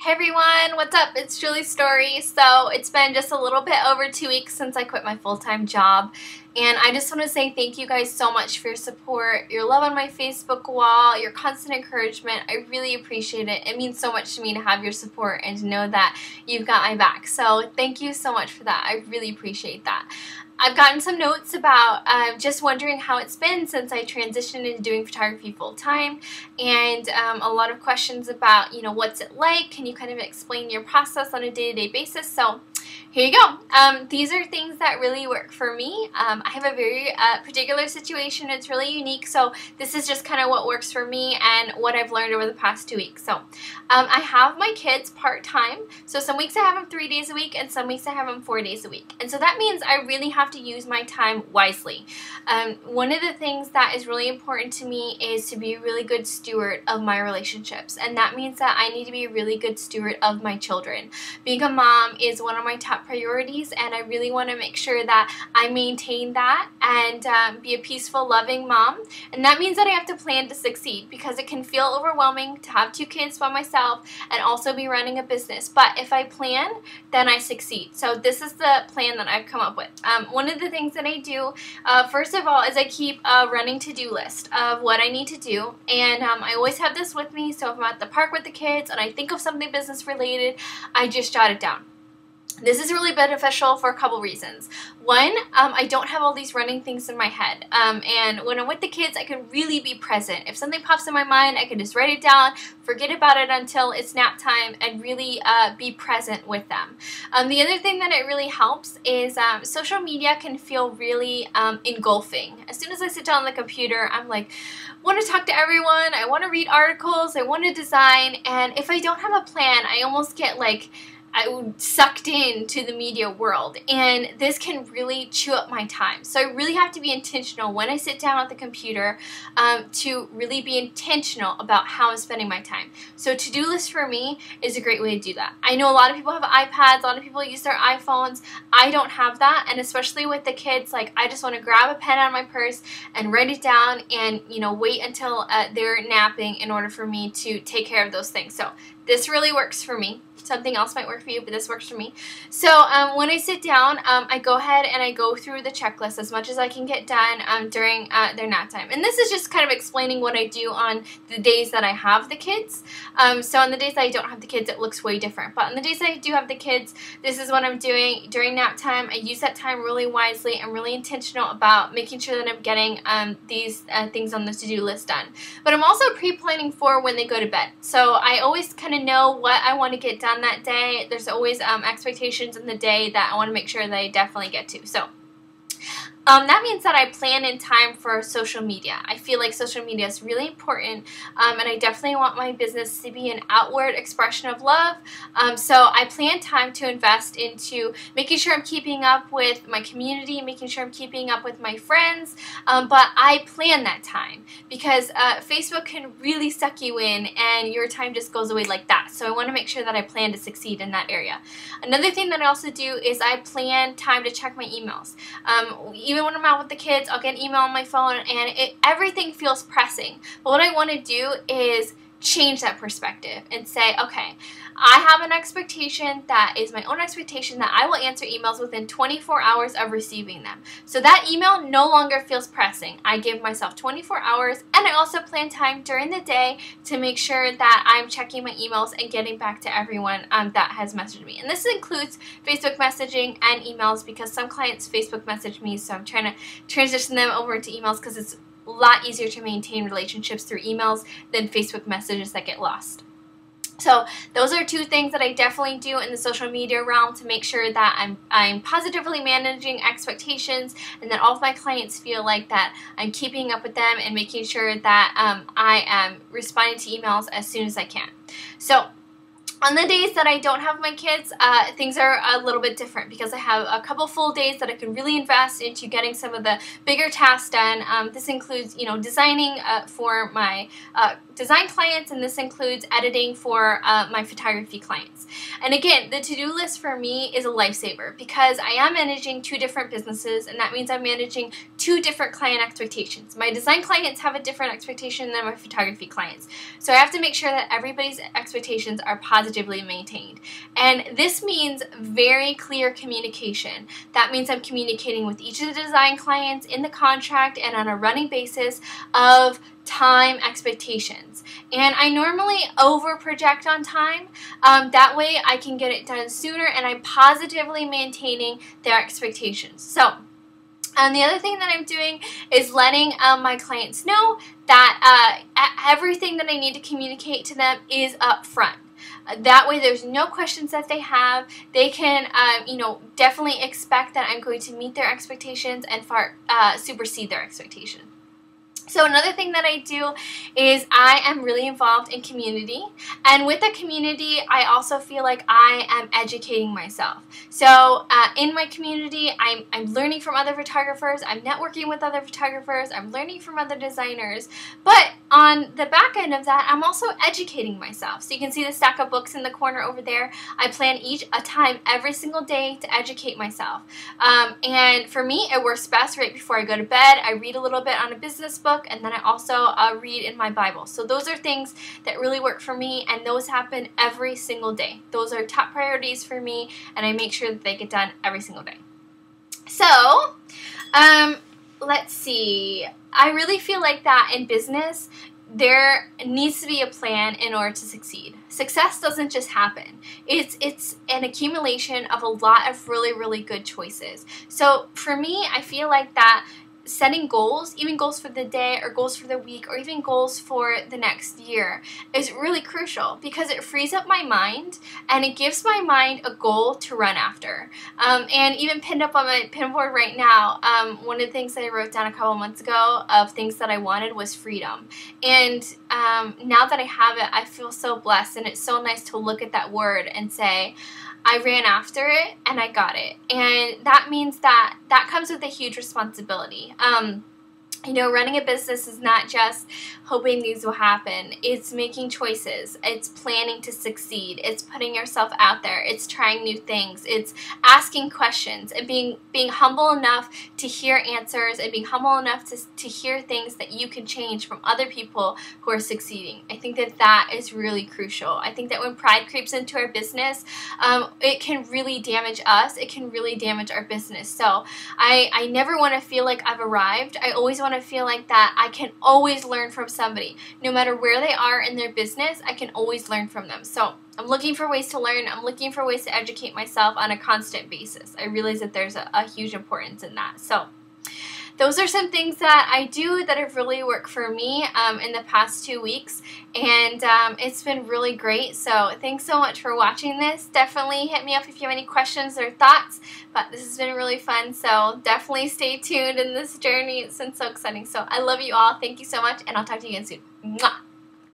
Hey everyone, what's up? It's Julie's story. So it's been just a little bit over 2 weeks since I quit my full-time job, and I just want to say thank you guys so much for your support, your love on my Facebook wall, your constant encouragement. I really appreciate it. It means so much to me to have your support and to know that you've got my back. So thank you so much for that. I really appreciate that. I've gotten some notes about just wondering how it's been since I transitioned into doing photography full-time, and a lot of questions about, what's it like? Can you kind of explain your process on a day-to-day basis? So here you go. These are things that really work for me. I have a very particular situation. It's really unique, so this is just kind of what works for me and what I've learned over the past 2 weeks. So I have my kids part-time, so some weeks I have them 3 days a week and some weeks I have them 4 days a week. And so that means I really have to use my time wisely. One of the things that is really important to me is to be a really good steward of my relationships, and that means that I need to be a really good steward of my children. Being a mom is one of my top priorities, and I really want to make sure that I maintain that and be a peaceful, loving mom. And that means that I have to plan to succeed, because it can feel overwhelming to have 2 kids by myself and also be running a business. But if I plan, then I succeed. So this is the plan that I've come up with. One of the things that I do, first of all, is I keep a running to-do list of what I need to do, and I always have this with me. So if I'm at the park with the kids and I think of something business related, I just jot it down. This is really beneficial for a couple reasons. One, I don't have all these running things in my head, and when I'm with the kids, I can really be present. If something pops in my mind, I can just write it down, forget about it until it's nap time, and really be present with them. The other thing that it really helps is social media can feel really engulfing. As soon as I sit down on the computer, I'm like, want to talk to everyone, I want to read articles, I want to design, and if I don't have a plan, I almost get like sucked into the media world, and this can really chew up my time. So I really have to be intentional when I sit down at the computer to really be intentional about how I'm spending my time. So to-do list for me is a great way to do that. I know a lot of people have iPads, a lot of people use their iPhones. I don't have that, and especially with the kids, like, I just want to grab a pen out of my purse and write it down and, wait until they're napping in order for me to take care of those things. So this really works for me. Something else might work for you, but this works for me. So when I sit down, I go ahead and I go through the checklist as much as I can get done during their nap time. And this is just kind of explaining what I do on the days that I have the kids. So on the days that I don't have the kids, it looks way different. But on the days that I do have the kids, this is what I'm doing during nap time. I use that time really wisely. I'm really intentional about making sure that I'm getting these things on the to-do list done. But I'm also pre-planning for when they go to bed. So I always kind of know what I want to get done that day. There's always expectations in the day that I want to make sure that I definitely get to. So that means that I plan in time for social media. I feel like social media is really important, and I definitely want my business to be an outward expression of love. So I plan time to invest into making sure I'm keeping up with my community, making sure I'm keeping up with my friends, but I plan that time, because Facebook can really suck you in and your time just goes away like that. So I want to make sure that I plan to succeed in that area. Another thing that I also do is I plan time to check my emails. Even when I'm out with the kids, I'll get an email on my phone, and everything feels pressing. But what I want to do is change that perspective and say, okay, I have an expectation that is my own expectation that I will answer emails within 24 hours of receiving them. So that email no longer feels pressing. I give myself 24 hours, and I also plan time during the day to make sure that I'm checking my emails and getting back to everyone that has messaged me. And this includes Facebook messaging and emails, because some clients Facebook message me, so I'm trying to transition them over into emails, because it's a lot easier to maintain relationships through emails than Facebook messages that get lost. So those are 2 things that I definitely do in the social media realm to make sure that I'm positively managing expectations, and that all of my clients feel like that I'm keeping up with them and making sure that I am responding to emails as soon as I can. So on the days that I don't have my kids, things are a little bit different, because I have a couple full days that I can really invest into getting some of the bigger tasks done. This includes, designing for my design clients, and this includes editing for my photography clients. And again, the to-do list for me is a lifesaver, because I am managing 2 different businesses, and that means I'm managing two different client expectations. My design clients have a different expectation than my photography clients. So I have to make sure that everybody's expectations are positively maintained. And this means very clear communication. That means I'm communicating with each of the design clients in the contract and on a running basis of time expectations. And I normally over project on time. That way I can get it done sooner and I'm positively maintaining their expectations. So the other thing that I'm doing is letting my clients know that everything that I need to communicate to them is up front. That way there's no questions that they have. They can, definitely expect that I'm going to meet their expectations and far supersede their expectations. So another thing that I do is I am really involved in community, and with the community I also feel like I am educating myself. So in my community I'm learning from other photographers, I'm networking with other photographers, I'm learning from other designers, but on the back end of that I'm also educating myself. So you can see the stack of books in the corner over there. I plan a time every single day to educate myself, and for me it works best right before I go to bed. I read a little bit on a business book, and then I also read in my Bible. So those are things that really work for me, and those happen every single day. Those are top priorities for me, and I make sure that they get done every single day. So, let's see. I really feel like that in business, there needs to be a plan in order to succeed. Success doesn't just happen. It's an accumulation of a lot of really, really good choices. So for me, I feel like that setting goals, even goals for the day or goals for the week or even goals for the next year, is really crucial because it frees up my mind and it gives my mind a goal to run after. And even pinned up on my pinboard right now, one of the things that I wrote down a couple months ago of things that I wanted was freedom. And now that I have it, I feel so blessed, and it's so nice to look at that word and say, I ran after it and I got it. And that means that comes with a huge responsibility. Running a business is not just hoping these will happen. It's making choices. It's planning to succeed. It's putting yourself out there. It's trying new things. It's asking questions and being humble enough to hear answers and being humble enough to hear things that you can change from other people who are succeeding. I think that is really crucial. I think that when pride creeps into our business, it can really damage us. It can really damage our business. So I never want to feel like I've arrived. I always want to feel like that I can always learn from somebody. No matter where they are in their business, I can always learn from them. So I'm looking for ways to learn. I'm looking for ways to educate myself on a constant basis. I realize that there's a huge importance in that. So those are some things that I do that have really worked for me in the past 2 weeks, and it's been really great. So thanks so much for watching this. Definitely hit me up if you have any questions or thoughts, but this has been really fun, so definitely stay tuned in this journey. It's been so exciting. So I love you all. Thank you so much, and I'll talk to you again soon. Mwah!